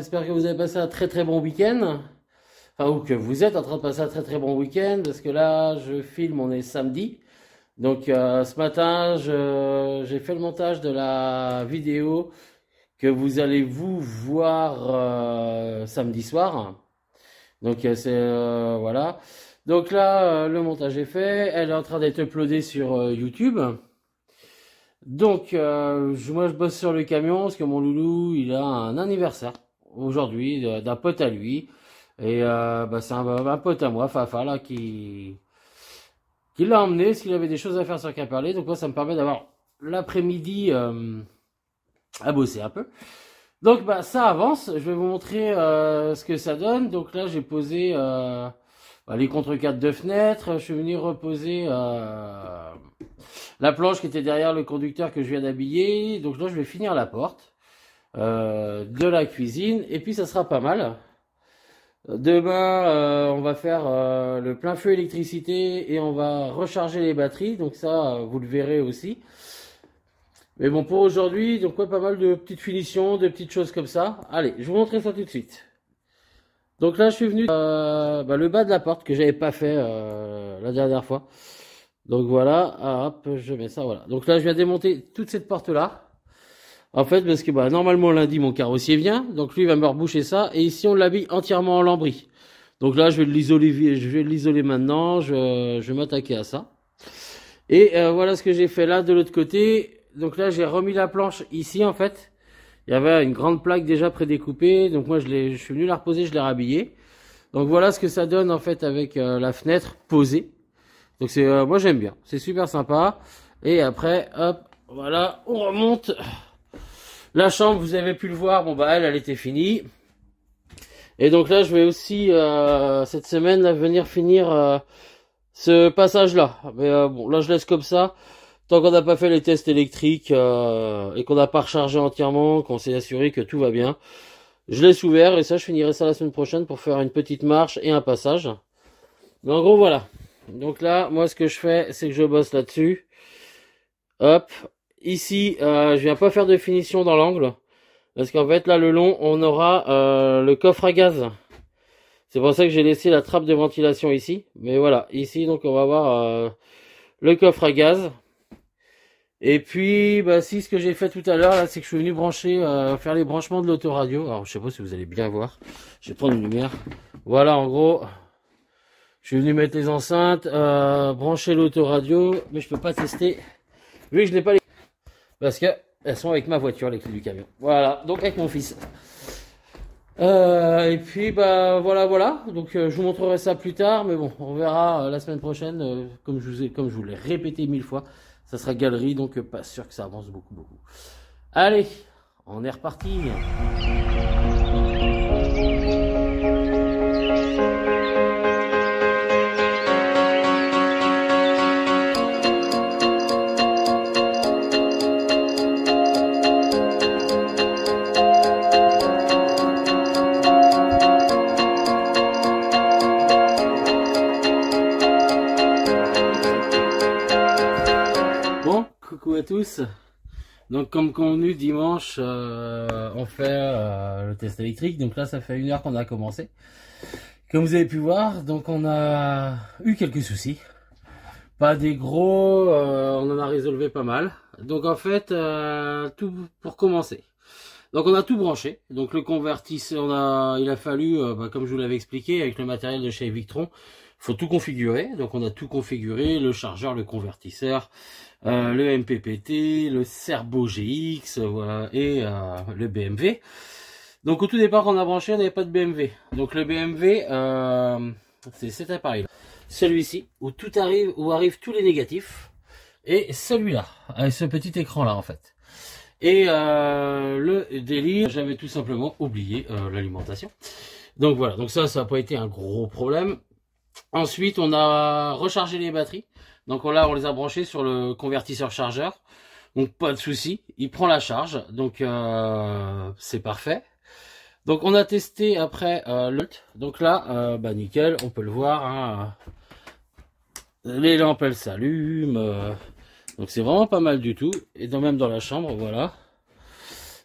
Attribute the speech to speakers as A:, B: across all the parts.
A: j'espère que vous avez passé un très bon week-end. Enfin, ou que vous êtes en train de passer un très bon week-end, parce que là, je filme, on est samedi. Donc, ce matin, j'ai fait le montage de la vidéo que vous allez vous voir samedi soir. Donc, voilà. Donc là, le montage est fait. Elle est en train d'être uploadée sur YouTube. Donc, moi, je bosse sur le camion parce que mon loulou, il a un anniversaire aujourd'hui d'un pote à lui. Et c'est un pote à moi, Fafa, là, qui l'a emmené parce qu'il avait des choses à faire sur Quimperlé. Donc moi, ça me permet d'avoir l'après-midi à bosser un peu. Donc, ça avance. Je vais vous montrer ce que ça donne. Donc là, j'ai posé les contre-cadres de fenêtre. Je suis venu reposer la planche qui était derrière le conducteur que je viens d'habiller. Donc là, je vais finir la porte de la cuisine. Et puis, ça sera pas mal. Demain, on va faire le plein feu électricité et on va recharger les batteries. Donc ça, vous le verrez aussi. Mais bon, pour aujourd'hui, donc pas mal de petites finitions, de petites choses comme ça. Allez, je vous montrer ça tout de suite. Donc là, je suis venu le bas de la porte que j'avais pas fait la dernière fois. Donc voilà, hop, je mets ça, voilà. Donc là, je viens démonter toute cette porte-là. En fait, parce que normalement lundi, mon carrossier vient. Donc lui, il va me reboucher ça. Et ici, on l'habille entièrement en lambris. Donc là, je vais l'isoler maintenant. Je vais m'attaquer à ça. Et voilà ce que j'ai fait là de l'autre côté. Donc là, j'ai remis la planche ici, en fait. Il y avait une grande plaque déjà prédécoupée. Donc moi, je suis venu la reposer, je l'ai rhabillée. Donc voilà ce que ça donne, en fait, avec la fenêtre posée. Donc moi, j'aime bien. C'est super sympa. Et après, hop, voilà, on remonte. La chambre, vous avez pu le voir, elle était finie. Et donc là, je vais aussi, cette semaine, là, venir finir ce passage-là. Mais là, je laisse comme ça. Tant qu'on n'a pas fait les tests électriques et qu'on n'a pas rechargé entièrement, qu'on s'est assuré que tout va bien, je laisse ouvert et ça, je finirai ça la semaine prochaine pour faire une petite marche et un passage. Mais en gros, voilà. Donc là, moi, ce que je fais, c'est que je bosse là-dessus. Hop. Ici, je viens pas faire de finition dans l'angle. Parce qu'en fait, là, le long, on aura le coffre à gaz. C'est pour ça que j'ai laissé la trappe de ventilation ici. Mais voilà, ici, donc, on va avoir le coffre à gaz. Et puis, si ce que j'ai fait tout à l'heure, là, c'est que je suis venu brancher, faire les branchements de l'autoradio. Alors, je sais pas si vous allez bien voir. Je vais prendre une lumière. Voilà, en gros, je suis venu mettre les enceintes, brancher l'autoradio, mais je peux pas tester, vu que je n'ai pas les... Parce que elles sont avec ma voiture, les clés du camion. Voilà, donc avec mon fils. Et puis, voilà. Donc, je vous montrerai ça plus tard, mais bon, on verra la semaine prochaine, comme je vous l'ai répété 1000 fois. Ça sera galerie, donc pas sûr que ça avance beaucoup. Allez, on est reparti. Coucou à tous. Donc comme convenu dimanche on fait le test électrique. Donc là ça fait 1 heure qu'on a commencé. Comme vous avez pu voir, donc on a eu quelques soucis. Pas des gros, on en a résolu pas mal. Donc en fait tout pour commencer. Donc on a tout branché. Donc le convertisseur, il a fallu, comme je vous l'avais expliqué, avec le matériel de chez Victron, il faut tout configurer. Donc on a tout configuré, le chargeur, le convertisseur, le MPPT, le Serbo GX, voilà, et le BMW. Donc au tout départ quand on a branché, on n'avait pas de BMW. Donc le BMW, c'est cet appareil là. Celui-ci, où tout arrive, où arrivent tous les négatifs. Et celui-là, avec ce petit écran là en fait. Et le délire, j'avais tout simplement oublié l'alimentation. Donc voilà, donc ça n'a pas été un gros problème. Ensuite, on a rechargé les batteries. Donc là, on les a branchées sur le convertisseur chargeur. Donc pas de souci, il prend la charge. Donc c'est parfait. Donc on a testé après donc là, nickel, on peut le voir. Hein, les lampes elles s'allument. Donc c'est vraiment pas mal du tout. Et même dans la chambre, voilà.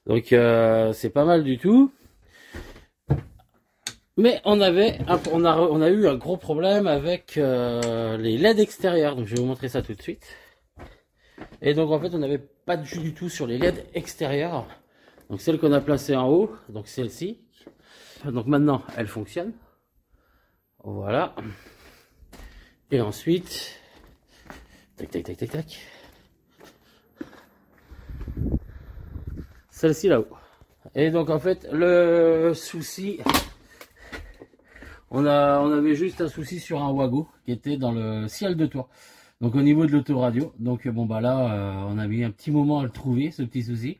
A: Donc c'est pas mal du tout. Mais on a eu un gros problème avec les LED extérieurs. Donc je vais vous montrer ça tout de suite. Et donc en fait on n'avait pas de jus du tout sur les LED extérieurs. Donc celle qu'on a placée en haut, donc celle-ci. Donc maintenant elle fonctionne. Voilà. Et ensuite, tac tac tac tac tac. Celle-ci là-haut. Et donc en fait le souci, on avait juste un souci sur un Wago qui était dans le ciel de toit. Donc au niveau de l'autoradio. Donc bon bah là on a mis un petit moment à le trouver, ce petit souci.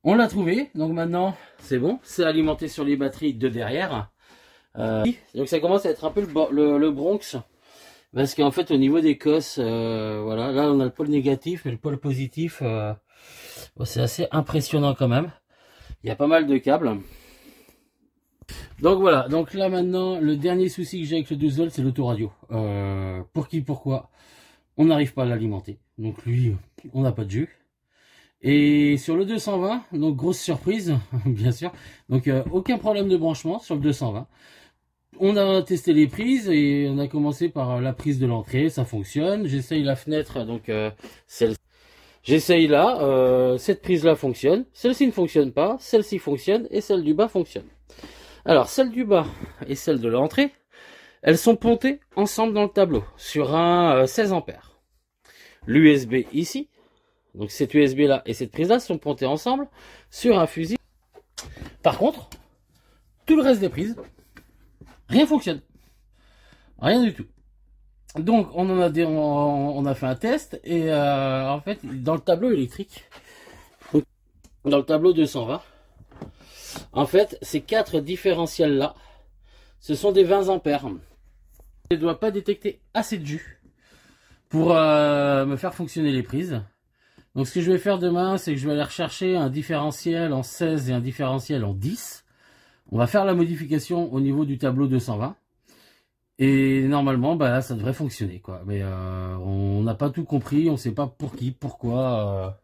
A: On l'a trouvé, donc maintenant c'est bon, c'est alimenté sur les batteries de derrière. Donc ça commence à être un peu le Bronx. Parce qu'en fait au niveau des cosses, voilà, là on a le pôle négatif, mais le pôle positif, bon, c'est assez impressionnant quand même. Il y a pas mal de câbles. Donc voilà, donc là maintenant, le dernier souci que j'ai avec le 12 volts, c'est l'autoradio. Pour qui, pourquoi, on n'arrive pas à l'alimenter. Donc lui, on n'a pas de jus. Et sur le 220, donc grosse surprise, bien sûr. Donc aucun problème de branchement sur le 220. On a testé les prises et on a commencé par la prise de l'entrée, ça fonctionne. J'essaye la fenêtre, donc celle-ci. J'essaye là, cette prise-là fonctionne. Celle-ci ne fonctionne pas, celle-ci fonctionne et celle du bas fonctionne. Alors, celle du bas et celle de l'entrée, elles sont pontées ensemble dans le tableau sur un 16 ampères. L'USB ici, donc cette USB là et cette prise là sont pontées ensemble sur un fusil. Par contre, tout le reste des prises, rien fonctionne. Rien du tout. Donc on a fait un test et en fait dans le tableau électrique, dans le tableau 220, en fait ces 4 différentiels là, ce sont des 20 ampères. Je ne dois pas détecter assez de jus pour me faire fonctionner les prises. Donc ce que je vais faire demain, c'est que je vais aller rechercher un différentiel en 16 et un différentiel en 10. On va faire la modification au niveau du tableau 220. Et normalement, bah, ça devrait fonctionner, quoi. Mais on n'a pas tout compris, on ne sait pas pour qui, pourquoi.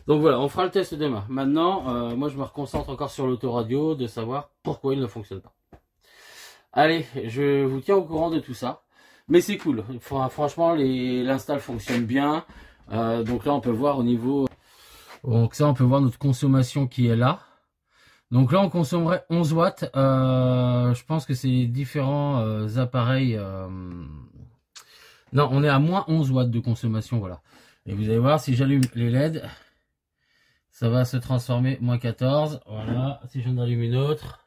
A: Donc voilà, on fera le test demain. Maintenant, moi je me reconcentre encore sur l'autoradio, de savoir pourquoi il ne fonctionne pas. Allez, je vous tiens au courant de tout ça. Mais c'est cool, franchement, l'install fonctionne bien. Donc là, on peut voir au niveau... Donc ça, on peut voir notre consommation qui est là. Donc là, on consommerait 11 watts. Je pense que c'est différents appareils. Non, on est à moins 11 watts de consommation, voilà. Et vous allez voir, si j'allume les LED, ça va se transformer moins 14. Voilà, si j'en allume une autre,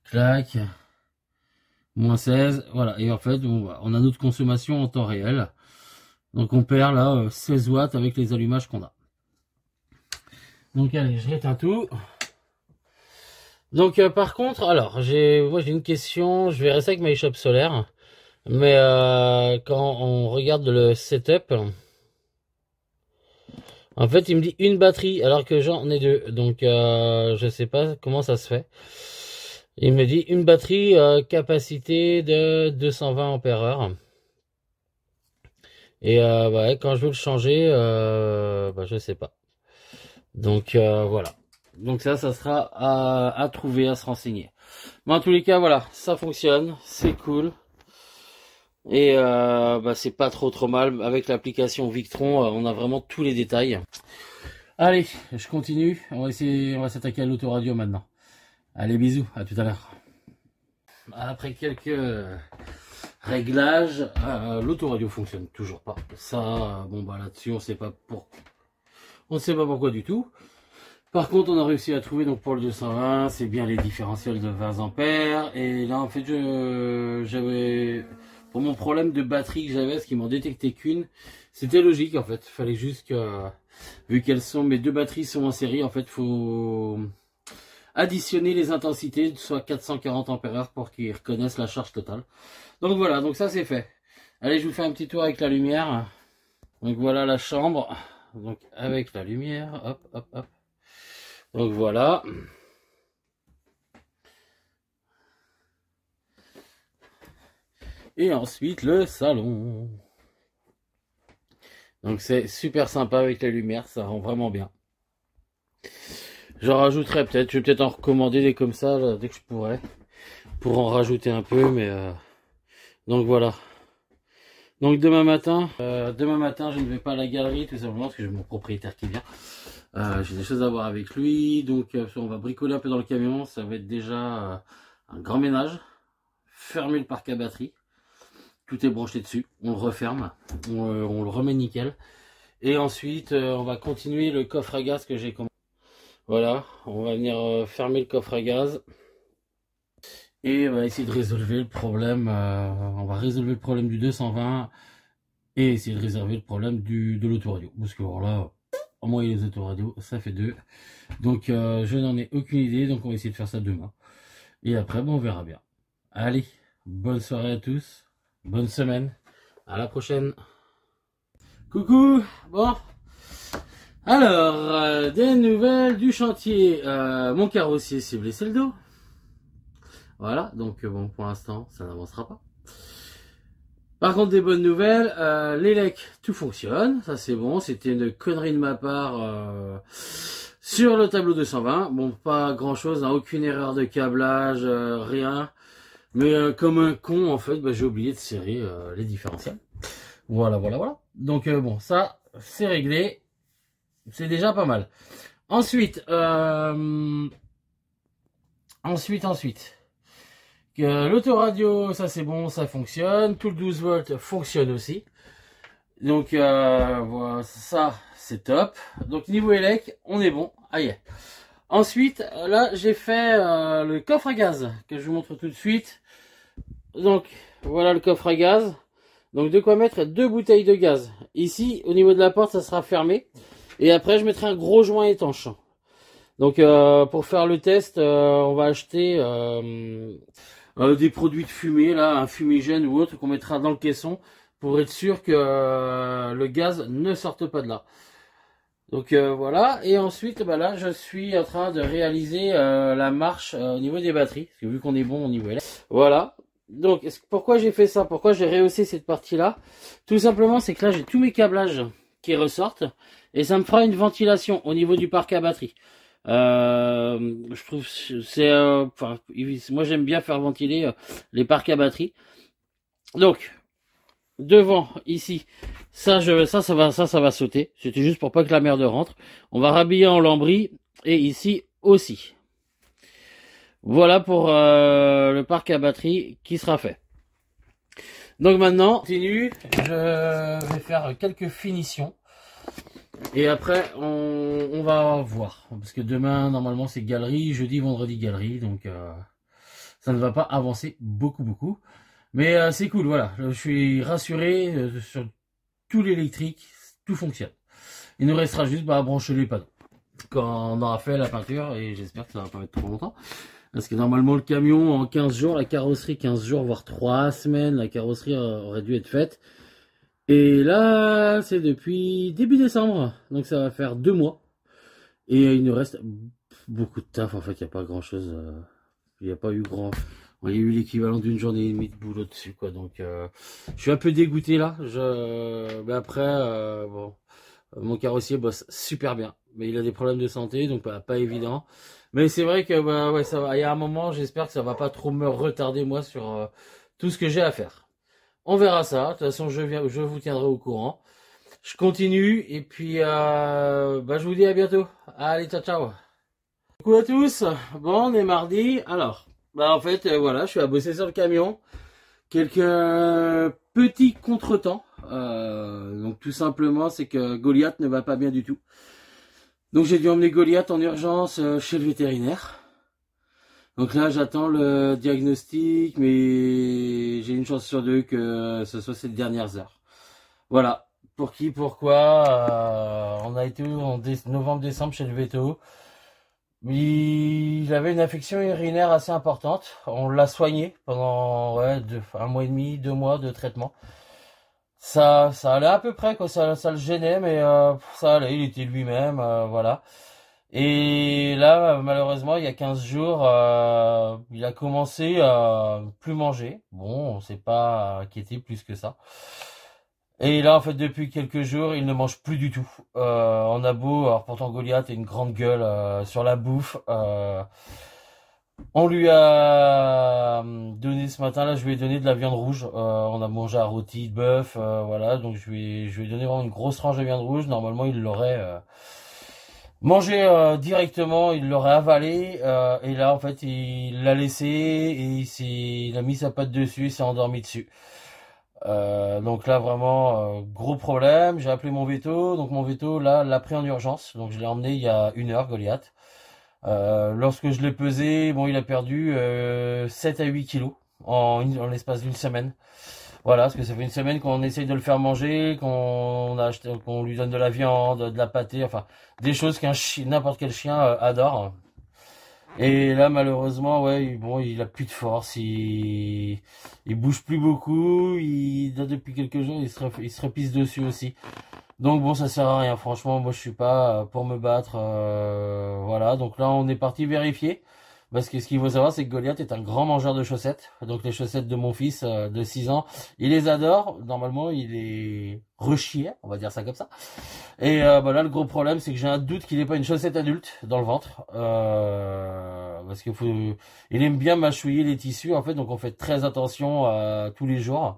A: clac, moins 16. Voilà, et en fait, on a notre consommation en temps réel. Donc on perd là 16 watts avec les allumages qu'on a. Donc allez, je réteins tout. Donc par contre, alors moi j'ai une question, je verrai ça avec ma échoppe solaire, mais quand on regarde le setup, en fait il me dit une batterie alors que j'en ai deux, donc je sais pas comment ça se fait. Il me dit une batterie capacité de 220 ampères-heure. Et ouais, quand je veux le changer, bah, je sais pas. Donc voilà. Donc ça sera à trouver, à se renseigner. Mais en tous les cas, voilà, ça fonctionne, c'est cool. Et bah, c'est pas trop mal. Avec l'application Victron, on a vraiment tous les détails. Allez, je continue. On va s'attaquer à l'autoradio maintenant. Allez, bisous, à tout à l'heure. Après quelques réglages, l'autoradio fonctionne toujours pas. Ça, bon bah là-dessus, on sait pas pourquoi du tout. Par contre, on a réussi à trouver, donc pour le 220, c'est bien les différentiels de 20 ampères. Et là, en fait, j'avais, pour mon problème de batterie que j'avais, ce qui m'en détectait qu'une, c'était logique, en fait. Fallait juste que, vu mes deux batteries sont en série, en fait, faut additionner les intensités, soit 440 ampères pour qu'ils reconnaissent la charge totale. Donc voilà, donc ça c'est fait. Allez, je vous fais un petit tour avec la lumière. Donc voilà la chambre. Donc avec la lumière, hop, hop, hop. Donc voilà. Et ensuite le salon. Donc c'est super sympa avec la lumière, ça rend vraiment bien. J'en rajouterai peut-être, je vais peut-être en recommander des comme ça là, dès que je pourrai. pour en rajouter un peu, mais donc voilà. Donc demain matin, je ne vais pas à la galerie tout simplement parce que j'ai mon propriétaire qui vient. J'ai des choses à voir avec lui, donc on va bricoler un peu dans le camion. Ça va être déjà un grand ménage, fermer le parc à batterie. Tout est branché dessus, on le referme, on le remet nickel. Et ensuite, on va continuer le coffre à gaz que j'ai commandé. Voilà, on va venir fermer le coffre à gaz. Et on va essayer de résolver le problème. On va résolver le problème du 220 et essayer de résolver le problème de l'autoradio. Parce que voilà, au moins les autoradios, ça fait deux. Donc je n'en ai aucune idée, donc on va essayer de faire ça demain. Et après, bon, on verra bien. Allez, bonne soirée à tous. Bonne semaine, à la prochaine. Coucou, bon. Alors, des nouvelles du chantier. Mon carrossier s'est blessé le dos. Voilà, donc bon, pour l'instant, ça n'avancera pas. Par contre, des bonnes nouvelles, l'élec, tout fonctionne. Ça, c'est bon, c'était une connerie de ma part sur le tableau 220. Bon, pas grand-chose, hein, aucune erreur de câblage, rien. Mais comme un con, en fait, bah, j'ai oublié de serrer les différentiels. Voilà. Donc bon, ça, c'est réglé. C'est déjà pas mal. Ensuite, l'autoradio, ça c'est bon, ça fonctionne. Tout le 12 volts fonctionne aussi. Donc voilà, ça, c'est top. Donc niveau élec, on est bon. Aïe. Ensuite, là, j'ai fait le coffre à gaz que je vous montre tout de suite. Donc, voilà le coffre à gaz. Donc, de quoi mettre 2 bouteilles de gaz. Ici, au niveau de la porte, ça sera fermé. Et après, je mettrai un gros joint étanche. Donc, pour faire le test, on va acheter des produits de fumée, là, un fumigène ou autre qu'on mettra dans le caisson pour être sûr que le gaz ne sorte pas de là. Donc voilà, et ensuite bah là je suis en train de réaliser la marche au niveau des batteries, parce que vu qu'on est bon au niveau LR. Voilà, donc pourquoi j'ai fait ça, pourquoi j'ai rehaussé cette partie là? Tout simplement c'est que là j'ai tous mes câblages qui ressortent, et ça me fera une ventilation au niveau du parc à batterie. Je trouve c'est moi j'aime bien faire ventiler les parcs à batterie. Donc devant ici, ça va sauter. C'était juste pour pas que la merde rentre. On va rhabiller en lambris et ici aussi. Voilà pour le parc à batterie qui sera fait. Donc maintenant, continue. Je vais faire quelques finitions et après on va voir parce que demain normalement c'est galerie, jeudi, vendredi galerie, donc ça ne va pas avancer beaucoup. Mais c'est cool, voilà. Je suis rassuré sur tout l'électrique, tout fonctionne. Il nous restera juste à brancher les panneaux quand on aura fait la peinture, et j'espère que ça va pas mettre trop longtemps. Parce que normalement le camion en 15 jours, la carrosserie 15 jours, voire 3 semaines, la carrosserie aurait dû être faite. Et là, c'est depuis début décembre, donc ça va faire 2 mois. Et il nous reste beaucoup de taf, en fait, il n'y a pas grand chose, il n'y a pas eu grand... Il y a eu l'équivalent d'une journée et demie de boulot dessus, quoi. Donc, je suis un peu dégoûté là. Mais après, bon, mon carrossier bosse super bien, mais il a des problèmes de santé, donc pas évident. Mais c'est vrai que bah ouais, ça va. Il y a un moment, j'espère que ça va pas trop me retarder moi sur tout ce que j'ai à faire. On verra ça. De toute façon, je vous tiendrai au courant. Je continue et puis bah je vous dis à bientôt. Allez, ciao. Coucou à tous. Bon, on est mardi. Alors. Bah en fait voilà, je suis à bosser sur le camion. Quelques petits contretemps. Donc tout simplement c'est que Goliath ne va pas bien du tout. Donc j'ai dû emmener Goliath en urgence chez le vétérinaire. Donc là j'attends le diagnostic, mais j'ai une chance sur 2 que ce soit ces dernières heures. Voilà. Pour qui, pourquoi, on a été en novembre-décembre chez le véto. Il avait une affection urinaire assez importante. On l'a soigné pendant 1 mois et demi, 2 mois de traitement. Ça allait à peu près, quoi. Ça le gênait, mais ça allait. Il était lui-même, voilà. Et là, malheureusement, il y a 15 jours, il a commencé à plus manger. Bon, on s'est pas inquiété plus que ça. Et là, en fait, depuis quelques jours, il ne mange plus du tout. On a beau, alors pourtant Goliath a une grande gueule sur la bouffe. On lui a donné ce matin-là, je lui ai donné de la viande rouge. On a mangé un rôti de bœuf, voilà. Donc je lui ai donné vraiment une grosse tranche de viande rouge. Normalement, il l'aurait mangé directement, il l'aurait avalé. Et là, en fait, il l'a laissé et il a mis sa patte dessus, il s'est endormi dessus. Donc là, vraiment, gros problème. J'ai appelé mon veto. Donc mon veto, là, l'a pris en urgence. Donc je l'ai emmené il y a 1 heure, Goliath. Lorsque je l'ai pesé, bon, il a perdu 7 à 8 kilos en l'espace d'une semaine. Voilà, parce que ça fait une semaine qu'on essaye de le faire manger, qu'on lui donne de la viande, de la pâtée, enfin, des choses qu'un chien, n'importe quel chien adore. Et là, malheureusement, ouais, bon, il a plus de force, il bouge plus beaucoup, depuis quelques jours, il se repisse dessus aussi. Donc bon, ça sert à rien. Franchement, moi je suis pas pour me battre. Voilà. Donc là, on est parti vérifier. Parce que ce qu'il faut savoir, c'est que Goliath est un grand mangeur de chaussettes. Donc les chaussettes de mon fils de 6 ans, il les adore. Normalement, il est rechié, on va dire ça comme ça. Et bah là, le gros problème, c'est que j'ai un doute qu'il n'ait pas une chaussette adulte dans le ventre. Parce qu'il il aime bien mâchouiller les tissus, en fait. Donc on fait très attention tous les jours.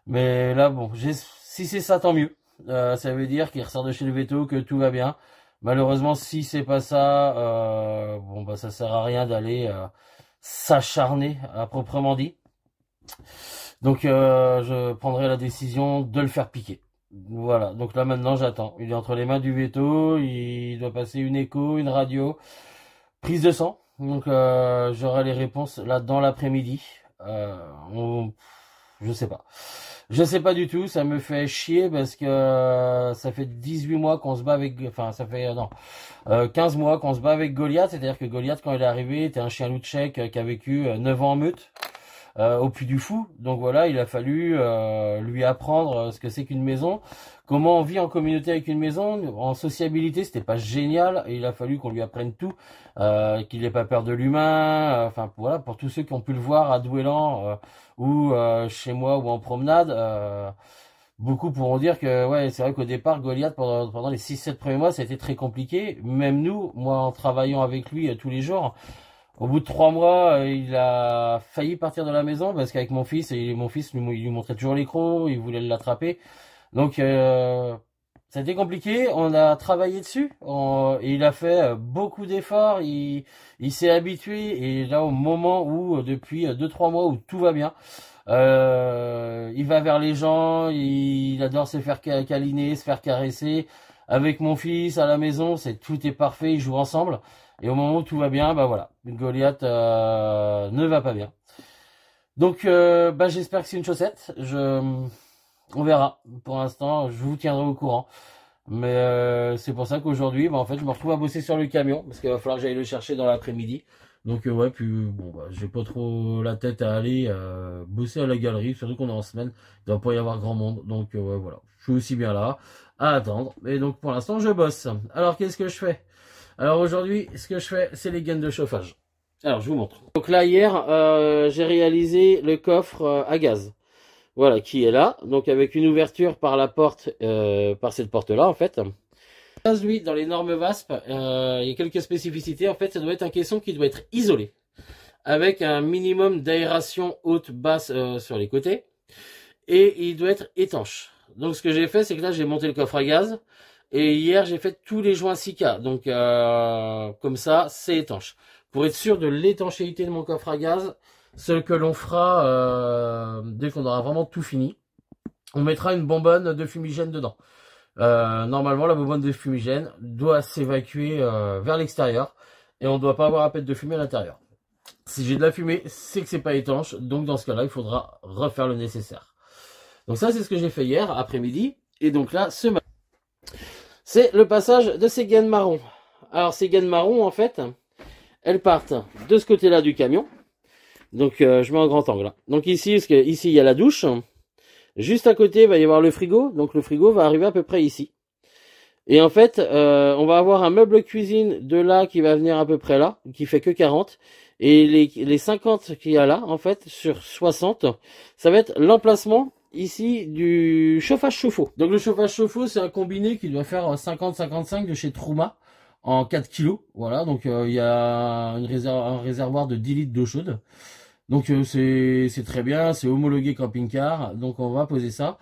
A: Mais là, bon, si c'est ça, tant mieux. Ça veut dire qu'il ressort de chez le veto, que tout va bien. Malheureusement, si c'est pas ça, bon bah ça sert à rien d'aller s'acharner à proprement dit. Donc je prendrai la décision de le faire piquer. Voilà. Donc là maintenant j'attends. Il est entre les mains du veto. Il doit passer une écho, une radio, prise de sang. Donc j'aurai les réponses là dans l'après-midi. Je sais pas. Je sais pas du tout, ça me fait chier parce que ça fait 18 mois qu'on se bat avec, enfin ça fait non, 15 mois qu'on se bat avec Goliath, c'est-à-dire que Goliath quand il est arrivé était un chien loup tchèque qui a vécu 9 ans en meute au Puy du Fou. Donc voilà, il a fallu lui apprendre ce que c'est qu'une maison, comment on vit en communauté avec une maison, en sociabilité, c'était pas génial et il a fallu qu'on lui apprenne tout, qu'il n'ait pas peur de l'humain, enfin voilà, pour tous ceux qui ont pu le voir à Douélan ou chez moi ou en promenade, beaucoup pourront dire que ouais, c'est vrai qu'au départ Goliath pendant les 6-7 premiers mois, ça a été très compliqué, même nous, moi en travaillant avec lui tous les jours. Au bout de 3 mois, il a failli partir de la maison parce qu'avec mon fils, et mon fils il lui montrait toujours les crocs, il voulait l'attraper. Donc ça a été compliqué, on a travaillé dessus, et il a fait beaucoup d'efforts, il s'est habitué, et là au moment où, depuis 2-3 mois où tout va bien, il va vers les gens, il adore se faire câliner, se faire caresser. Avec mon fils à la maison, tout est parfait, ils jouent ensemble. Et au moment où tout va bien, bah voilà, Goliath ne va pas bien. Donc bah j'espère que c'est une chaussette. On verra. Pour l'instant, je vous tiendrai au courant. Mais c'est pour ça qu'aujourd'hui, bah, en fait, je me retrouve à bosser sur le camion parce qu'il va falloir que j'aille le chercher dans l'après-midi. Donc ouais, puis bon, bah, j'ai pas trop la tête à aller bosser à la galerie, surtout qu'on est en semaine, il doit pas y avoir grand monde. Donc ouais, voilà, je suis aussi bien là à attendre. Et donc pour l'instant, je bosse. Alors qu'est-ce que je fais? Alors aujourd'hui, ce que je fais, c'est les gaines de chauffage. Alors je vous montre. Donc là hier, j'ai réalisé le coffre à gaz. Voilà, qui est là. Donc avec une ouverture par la porte, par cette porte-là en fait. Lui, dans les normes VASP, il y a quelques spécificités. En fait, ça doit être un caisson qui doit être isolé, avec un minimum d'aération haute-basse sur les côtés, et il doit être étanche. Donc, ce que j'ai fait, c'est que là, j'ai monté le coffre à gaz, et hier, j'ai fait tous les joints Sika. Donc, comme ça, c'est étanche. Pour être sûr de l'étanchéité de mon coffre à gaz, ce que l'on fera dès qu'on aura vraiment tout fini, on mettra une bonbonne de fumigène dedans. Normalement, la bonbonne de fumigène doit s'évacuer vers l'extérieur et on ne doit pas avoir à peine de fumée à l'intérieur. Si j'ai de la fumée, c'est que c'est pas étanche, donc dans ce cas-là, il faudra refaire le nécessaire. Donc ça, c'est ce que j'ai fait hier après-midi, et donc là, ce matin, c'est le passage de ces gaines marron. Alors ces gaines marron, en fait, elles partent de ce côté-là du camion. Donc je mets en grand angle. Donc ici, parce que ici il y a la douche. Juste à côté, il va y avoir le frigo. Donc le frigo va arriver à peu près ici. Et en fait, on va avoir un meuble cuisine de là qui va venir à peu près là, qui fait que 40. Et les 50 qu'il y a là, en fait, sur 60, ça va être l'emplacement ici du chauffage chauffe-eau. Donc le chauffage chauffe-eau, c'est un combiné qui doit faire 50-55 de chez Trouma. en 4 kilos. Voilà, donc il y a un réservoir de 10 litres d'eau chaude. Donc c'est très bien, c'est homologué camping-car. Donc on va poser ça.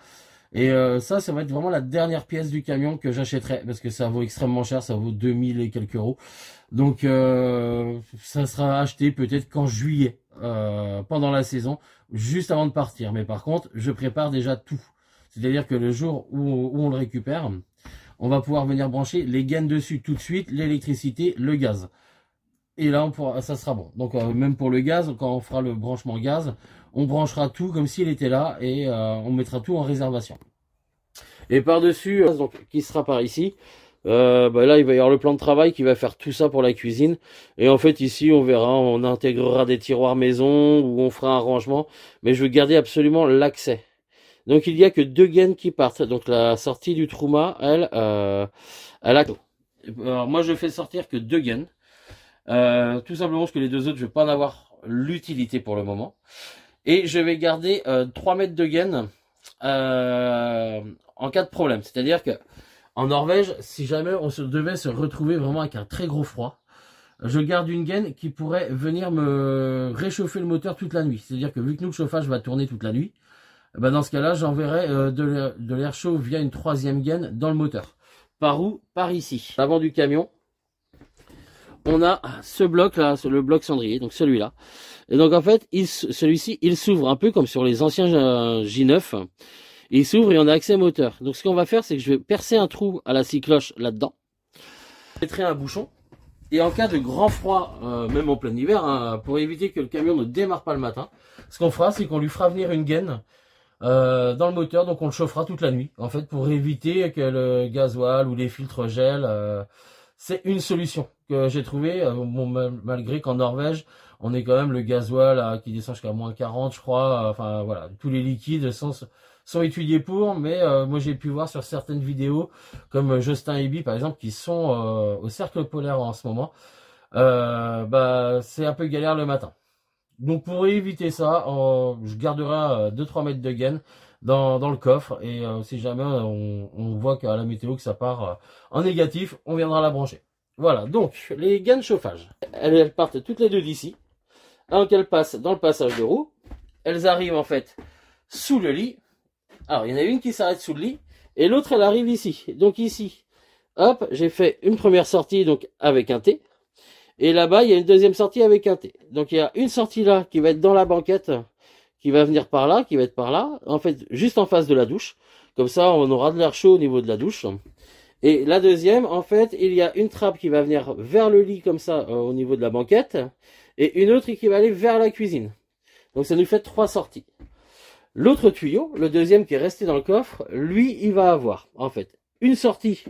A: Et ça va être vraiment la dernière pièce du camion que j'achèterai parce que ça vaut extrêmement cher, ça vaut 2000 et quelques euros. Donc ça sera acheté peut-être qu'en juillet, pendant la saison, juste avant de partir. Mais par contre, je prépare déjà tout. C'est-à-dire que le jour où on le récupère, on va pouvoir venir brancher les gaines dessus tout de suite, l'électricité, le gaz. Et là, ça sera bon. Donc même pour le gaz, quand on fera le branchement gaz, on branchera tout comme s'il était là et on mettra tout en réservation. Et par-dessus, donc qui sera par ici, là il va y avoir le plan de travail qui va faire tout ça pour la cuisine. Et en fait ici on verra, on intégrera des tiroirs maison ou on fera un rangement. Mais je veux garder absolument l'accès. Donc il n'y a que 2 gaines qui partent. Donc la sortie du Truma, elle a... Alors moi je fais sortir que 2 gaines. Tout simplement parce que les 2 autres je vais pas en avoir l'utilité pour le moment. Et je vais garder 3 mètres de gaine en cas de problème. C'est-à-dire que en Norvège, si jamais on devait se retrouver vraiment avec un très gros froid, je garde une gaine qui pourrait venir me réchauffer le moteur toute la nuit. C'est-à-dire que vu que nous le chauffage va tourner toute la nuit, dans ce cas-là, j'enverrai de l'air chaud via une 3e gaine dans le moteur. Par où? Par ici. L'avant du camion, on a ce bloc là, le bloc cendrier, donc celui-là. Et donc en fait, celui-ci, il s'ouvre un peu comme sur les anciens J9. Il s'ouvre et on a accès moteur. Donc ce qu'on va faire, c'est que je vais percer un trou à la scie cloche là-dedans. Je mettrai un bouchon. Et en cas de grand froid, même en plein hiver, hein, pour éviter que le camion ne démarre pas le matin, ce qu'on fera, c'est qu'on lui fera venir une gaine dans le moteur, donc on le chauffera toute la nuit. En fait, pour éviter que le gasoil ou les filtres gèlent, c'est une solution que j'ai trouvée. Malgré qu'en Norvège, on est quand même le gasoil qui descend jusqu'à moins 40, je crois. Enfin voilà, tous les liquides sont étudiés pour, mais moi j'ai pu voir sur certaines vidéos, comme Justin Eby par exemple, qui sont au cercle polaire en ce moment. C'est un peu galère le matin. Donc pour éviter ça, je garderai 2-3 mètres de gaine dans le coffre. Et si jamais on voit qu'à la météo que ça part en négatif, on viendra la brancher. Voilà, donc les gaines chauffage, elles partent toutes les deux d'ici. Donc elles passent dans le passage de roue. Elles arrivent en fait sous le lit. Alors il y en a une qui s'arrête sous le lit et l'autre elle arrive ici. Donc ici, hop, j'ai fait une première sortie donc avec un T. Et là-bas, il y a une deuxième sortie avec un T. Donc il y a une sortie là qui va être dans la banquette, qui va venir par là, qui va être par là, en fait juste en face de la douche. Comme ça, on aura de l'air chaud au niveau de la douche. Et la deuxième, en fait, il y a une trappe qui va venir vers le lit comme ça, au niveau de la banquette, et une autre qui va aller vers la cuisine. Donc ça nous fait 3 sorties. L'autre tuyau, le deuxième qui est resté dans le coffre, lui, il va avoir, en fait, une sortie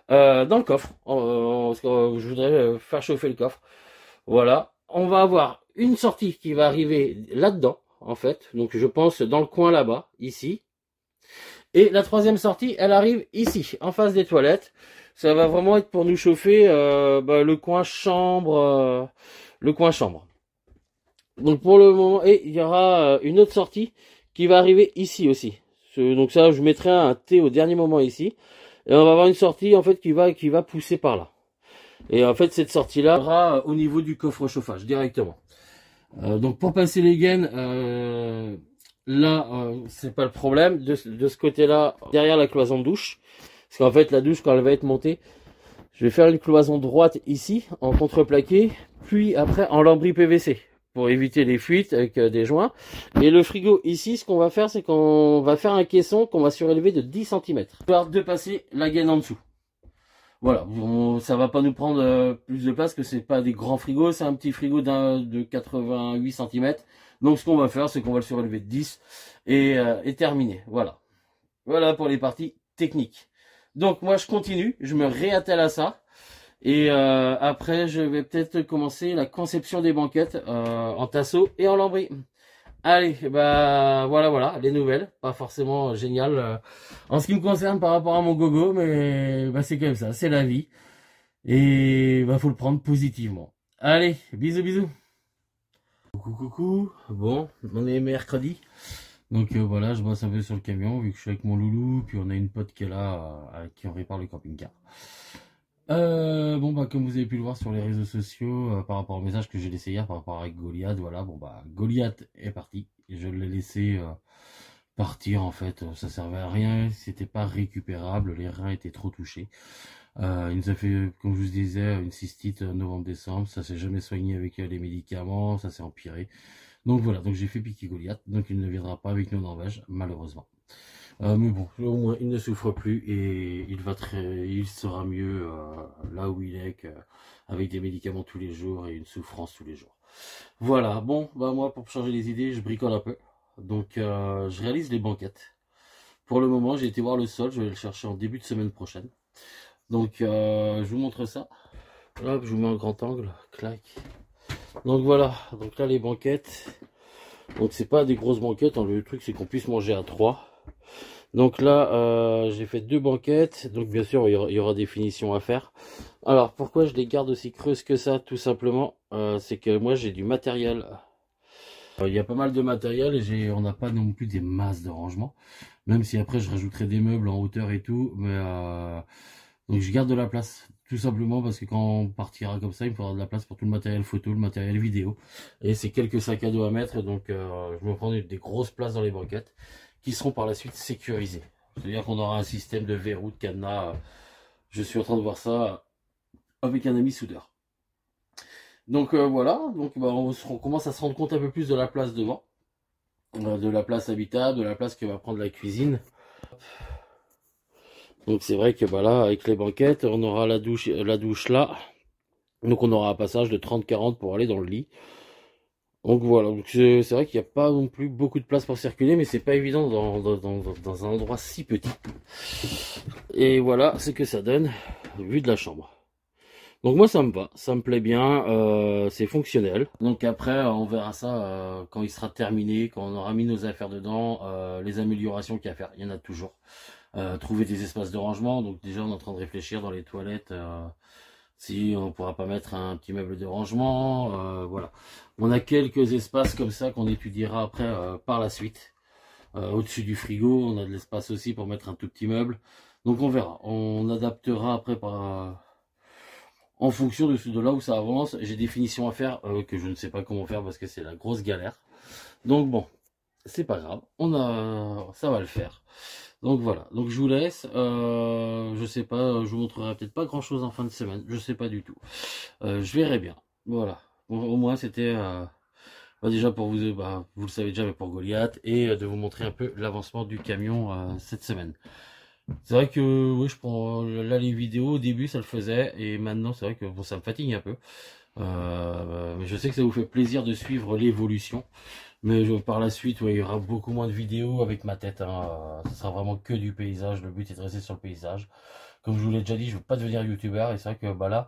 A: dans le coffre, parce que je voudrais faire chauffer le coffre. Voilà, on va avoir une sortie qui va arriver là-dedans, en fait, donc je pense dans le coin là-bas, ici. Et la troisième sortie, elle arrive ici, en face des toilettes. Ça va vraiment être pour nous chauffer le coin chambre, Donc pour le moment, et il y aura une autre sortie qui va arriver ici aussi. Donc ça, je mettrai un T au dernier moment ici. Et on va avoir une sortie en fait qui va pousser par là. Et en fait cette sortie là sera au niveau du coffre chauffage directement. Donc pour passer les gaines, c'est pas le problème. De ce côté là, derrière la cloison de douche, parce qu'en fait la douche quand elle va être montée, je vais faire une cloison droite ici en contreplaqué, puis après en lambris PVC pour éviter les fuites avec des joints. Et le frigo ici, ce qu'on va faire, c'est qu'on va faire un caisson qu'on va surélever de 10 cm. Histoire de passer la gaine en dessous. Voilà, ça va pas nous prendre plus de place que c'est pas des grands frigos, c'est un petit frigo de 88 cm. Donc ce qu'on va faire, c'est qu'on va le surélever de 10 et terminer. Voilà. Voilà pour les parties techniques. Donc moi je continue, je me réattelle à ça. Et après, je vais peut-être commencer la conception des banquettes en tasseau et en lambris. Allez, voilà, les nouvelles. Pas forcément géniales en ce qui me concerne par rapport à mon gogo, mais c'est comme ça, c'est la vie. Et faut le prendre positivement. Allez, bisous. Coucou. Bon, on est mercredi. Donc voilà, je bosse un peu sur le camion, vu que je suis avec mon loulou, puis on a une pote qui est là, avec qui on répare le camping-car. Bon bah comme vous avez pu le voir sur les réseaux sociaux, par rapport au message que j'ai laissé hier par rapport à Goliath, voilà, bon bah Goliath est parti. Et je l'ai laissé partir en fait, ça servait à rien, c'était pas récupérable, les reins étaient trop touchés. Il nous a fait, comme je vous disais, une cystite novembre-décembre, ça s'est jamais soigné avec les médicaments, ça s'est empiré. Donc voilà, donc j'ai fait piquer Goliath, donc il ne viendra pas avec nous en Norvège, malheureusement. Mais bon, au moins il ne souffre plus et il sera mieux là où il est, avec des médicaments tous les jours et une souffrance tous les jours. Voilà, bon, bah moi pour changer les idées, je bricole un peu. Donc je réalise les banquettes. Pour le moment, j'ai été voir le sol, je vais le chercher en début de semaine prochaine. Donc je vous montre ça. Hop, je vous mets en grand angle, clac. Donc voilà, donc là les banquettes. Donc c'est pas des grosses banquettes, hein. Le truc c'est qu'on puisse manger à 3. Donc là j'ai fait 2 banquettes, donc bien sûr il y aura des finitions à faire. Alors pourquoi je les garde aussi creuses que ça? Tout simplement c'est que moi j'ai du matériel. Il y a pas mal de matériel et on n'a pas non plus des masses de rangement. Même si après je rajouterai des meubles en hauteur et tout, mais donc je garde de la place. Tout simplement parce que quand on partira comme ça, il me faudra de la place pour tout le matériel photo, le matériel vidéo. Et c'est quelques sacs à dos à mettre, donc je me prends des grosses places dans les banquettes qui seront par la suite sécurisées. C'est-à-dire qu'on aura un système de verrou, de cadenas. Je suis en train de voir ça avec un ami soudeur. Donc voilà, donc bah, on commence à se rendre compte un peu plus de la place devant, de la place habitable, de la place que va prendre la cuisine. Donc c'est vrai que bah là, avec les banquettes, on aura la douche là. Donc on aura un passage de 30-40 pour aller dans le lit. Donc voilà, donc c'est vrai qu'il n'y a pas non plus beaucoup de place pour circuler, mais c'est pas évident dans un endroit si petit. Et voilà ce que ça donne, vue de la chambre. Donc moi ça me va, ça me plaît bien, c'est fonctionnel. Donc après on verra ça quand il sera terminé, quand on aura mis nos affaires dedans, les améliorations qu'il y a à faire, il y en a toujours. Trouver des espaces de rangement, donc déjà on est en train de réfléchir dans les toilettes si on pourra pas mettre un petit meuble de rangement, voilà. On a quelques espaces comme ça qu'on étudiera après par la suite. Au-dessus du frigo, on a de l'espace aussi pour mettre un tout petit meuble. Donc on verra, on adaptera après en fonction de là où ça avance. J'ai des finitions à faire que je ne sais pas comment faire parce que c'est la grosse galère. Donc bon, c'est pas grave, ça va le faire. Donc voilà, donc je vous laisse, je sais pas, je vous montrerai peut-être pas grand chose en fin de semaine, je sais pas du tout, je verrai bien, voilà, bon, au moins c'était déjà pour vous, vous le savez déjà, mais pour Goliath, et de vous montrer un peu l'avancement du camion cette semaine. C'est vrai que oui, je prends là les vidéos, au début ça le faisait, et maintenant c'est vrai que bon, ça me fatigue un peu, mais je sais que ça vous fait plaisir de suivre l'évolution. Mais par la suite, ouais, il y aura beaucoup moins de vidéos avec ma tête. Hein. Ce sera vraiment que du paysage. Le but est de rester sur le paysage. Comme je vous l'ai déjà dit, je ne veux pas devenir youtubeur. Et c'est vrai que bah là,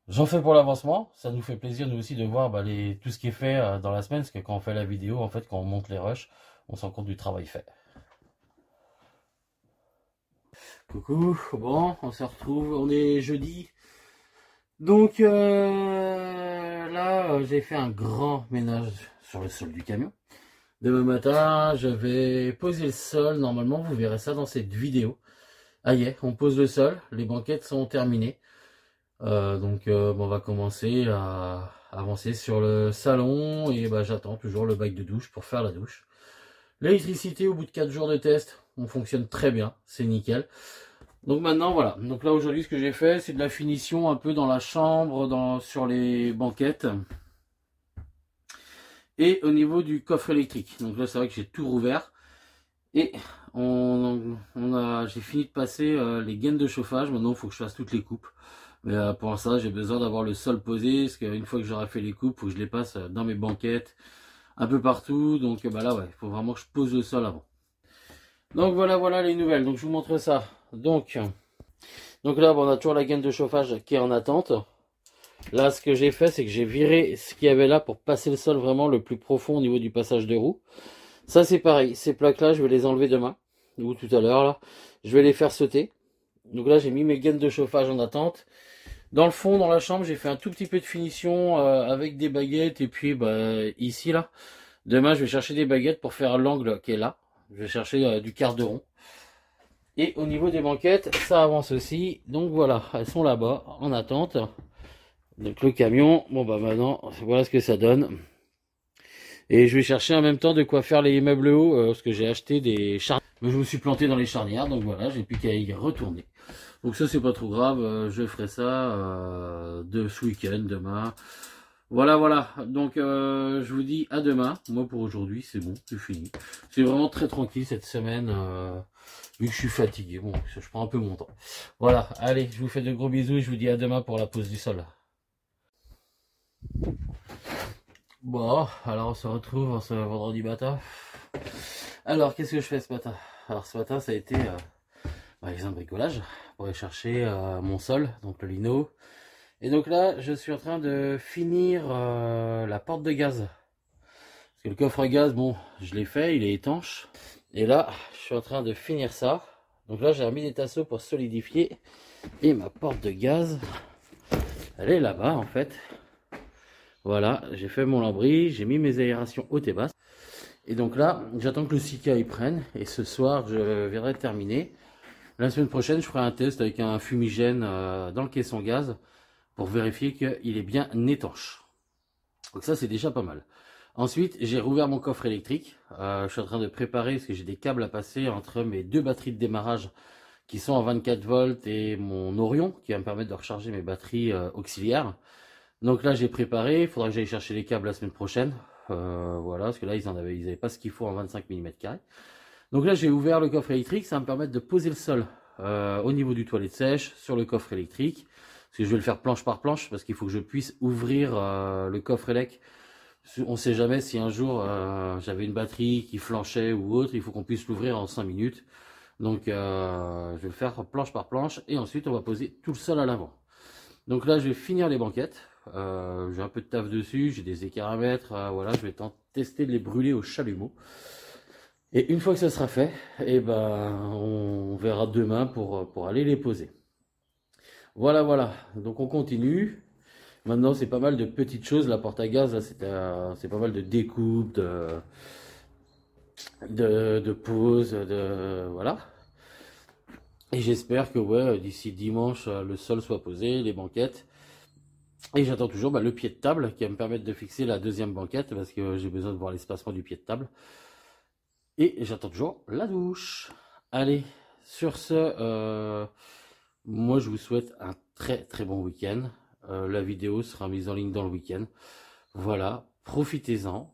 A: j'en fais pour l'avancement. Ça nous fait plaisir, nous aussi, de voir tout ce qui est fait dans la semaine. Parce que quand on fait la vidéo, en fait, quand on monte les rushs, on se rend compte du travail fait. Coucou, bon, on se retrouve. On est jeudi. Donc là, j'ai fait un grand ménage sur le sol du camion. Demain matin, je vais poser le sol. Normalement, vous verrez ça dans cette vidéo. Ah yeah, on pose le sol. Les banquettes sont terminées. Donc, on va commencer à avancer sur le salon. Et bah, j'attends toujours le bac de douche pour faire la douche. L'électricité, au bout de 4 jours de test, on fonctionne très bien. C'est nickel. Donc maintenant, voilà. Donc là, aujourd'hui, ce que j'ai fait, c'est de la finition un peu dans la chambre, sur les banquettes. Et au niveau du coffre électrique. Donc là, c'est vrai que j'ai tout rouvert. Et j'ai fini de passer les gaines de chauffage. Maintenant, il faut que je fasse toutes les coupes. Mais pour ça, j'ai besoin d'avoir le sol posé. Parce qu'une fois que j'aurai fait les coupes, il faut que je les passe dans mes banquettes. Un peu partout. Donc bah là, ouais, il faut vraiment que je pose le sol avant. Donc voilà les nouvelles. Donc je vous montre ça. Donc là, on a toujours la gaine de chauffage qui est en attente. Là, ce que j'ai fait, c'est que j'ai viré ce qu'il y avait là pour passer le sol vraiment le plus profond au niveau du passage de roue. Ça, c'est pareil. Ces plaques-là, je vais les enlever demain, ou tout à l'heure, là. Je vais les faire sauter. Donc là, j'ai mis mes gaines de chauffage en attente. Dans le fond, dans la chambre, j'ai fait un tout petit peu de finition avec des baguettes. Et puis, ici, là, demain, je vais chercher des baguettes pour faire l'angle qui est là. Je vais chercher du quart de rond. Et au niveau des banquettes, ça avance aussi. Donc voilà, elles sont là-bas en attente. Donc le camion, bon bah maintenant, voilà ce que ça donne. Et je vais chercher en même temps de quoi faire les meubles hauts, parce que j'ai acheté des charnières. Mais je me suis planté dans les charnières, donc voilà, j'ai plus qu'à y retourner. Donc ça c'est pas trop grave, je ferai ça de ce week-end, demain. Voilà, voilà. Donc je vous dis à demain. Moi pour aujourd'hui c'est bon, c'est fini. C'est vraiment très tranquille cette semaine, vu que je suis fatigué. Bon, je prends un peu mon temps. Voilà, allez, je vous fais de gros bisous et je vous dis à demain pour la pause du sol. Bon, alors on se retrouve ce vendredi matin. Alors, qu'est-ce que je fais ce matin? Alors ce matin, ça a été par exemple bricolage pour aller chercher mon sol, donc le lino. Et donc là, je suis en train de finir la porte de gaz. Parce que le coffre à gaz, bon, je l'ai fait, il est étanche. Et là, je suis en train de finir ça. Donc là, j'ai remis des tasseaux pour solidifier. Et ma porte de gaz, elle est là-bas en fait. Voilà, j'ai fait mon lambris, j'ai mis mes aérations hautes et basses. Et donc là, j'attends que le Sika y prenne. Et ce soir, je viendrai terminer. La semaine prochaine, je ferai un test avec un fumigène dans le caisson gaz pour vérifier qu'il est bien étanche. Donc ça, c'est déjà pas mal. Ensuite, j'ai rouvert mon coffre électrique. Je suis en train de préparer parce que j'ai des câbles à passer entre mes deux batteries de démarrage qui sont en 24 volts et mon Orion qui va me permettre de recharger mes batteries auxiliaires. Donc là, j'ai préparé. Il faudra que j'aille chercher les câbles la semaine prochaine. Voilà, parce que là, ils avaient pas ce qu'il faut en 25 mm². Donc là, j'ai ouvert le coffre électrique. Ça va me permettre de poser le sol au niveau du toilette sèche sur le coffre électrique. Parce que je vais le faire planche par planche parce qu'il faut que je puisse ouvrir le coffre élec. On ne sait jamais si un jour j'avais une batterie qui flanchait ou autre. Il faut qu'on puisse l'ouvrir en 5 minutes. Donc je vais le faire planche par planche. Et ensuite, on va poser tout le sol à l'avant. Donc là, je vais finir les banquettes. J'ai un peu de taf dessus, j'ai des écarts à mettre, voilà, je vais tester de les brûler au chalumeau. Et une fois que ça sera fait, et ben, on verra demain pour aller les poser. Voilà, voilà, donc on continue. Maintenant, c'est pas mal de petites choses, la porte à gaz, là, c'est pas mal de découpes, de poses, voilà. Et j'espère que, ouais, d'ici dimanche, le sol soit posé, les banquettes. Et j'attends toujours le pied de table qui va me permettre de fixer la deuxième banquette parce que j'ai besoin de voir l'espacement du pied de table. Et j'attends toujours la douche. Allez, sur ce, moi je vous souhaite un très très bon week-end. La vidéo sera mise en ligne dans le week-end. Voilà, profitez-en,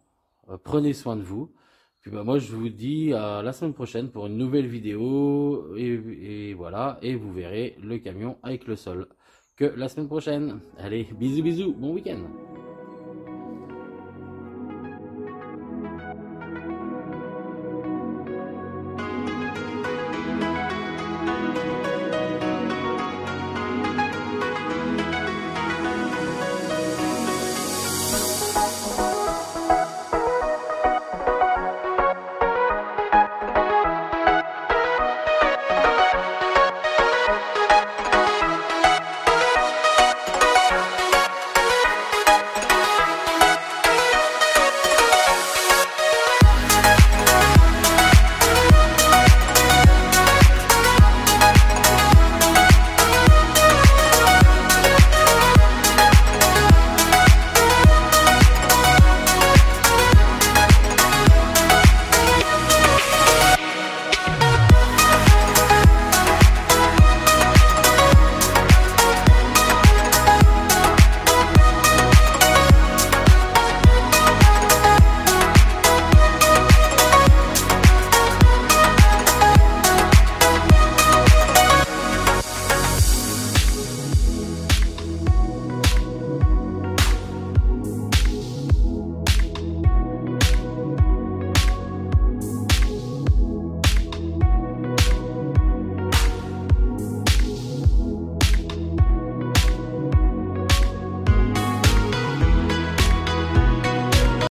A: prenez soin de vous. Puis moi je vous dis à la semaine prochaine pour une nouvelle vidéo. Et voilà, et vous verrez le camion avec le sol que la semaine prochaine. Allez, bisous bisous, bon week-end.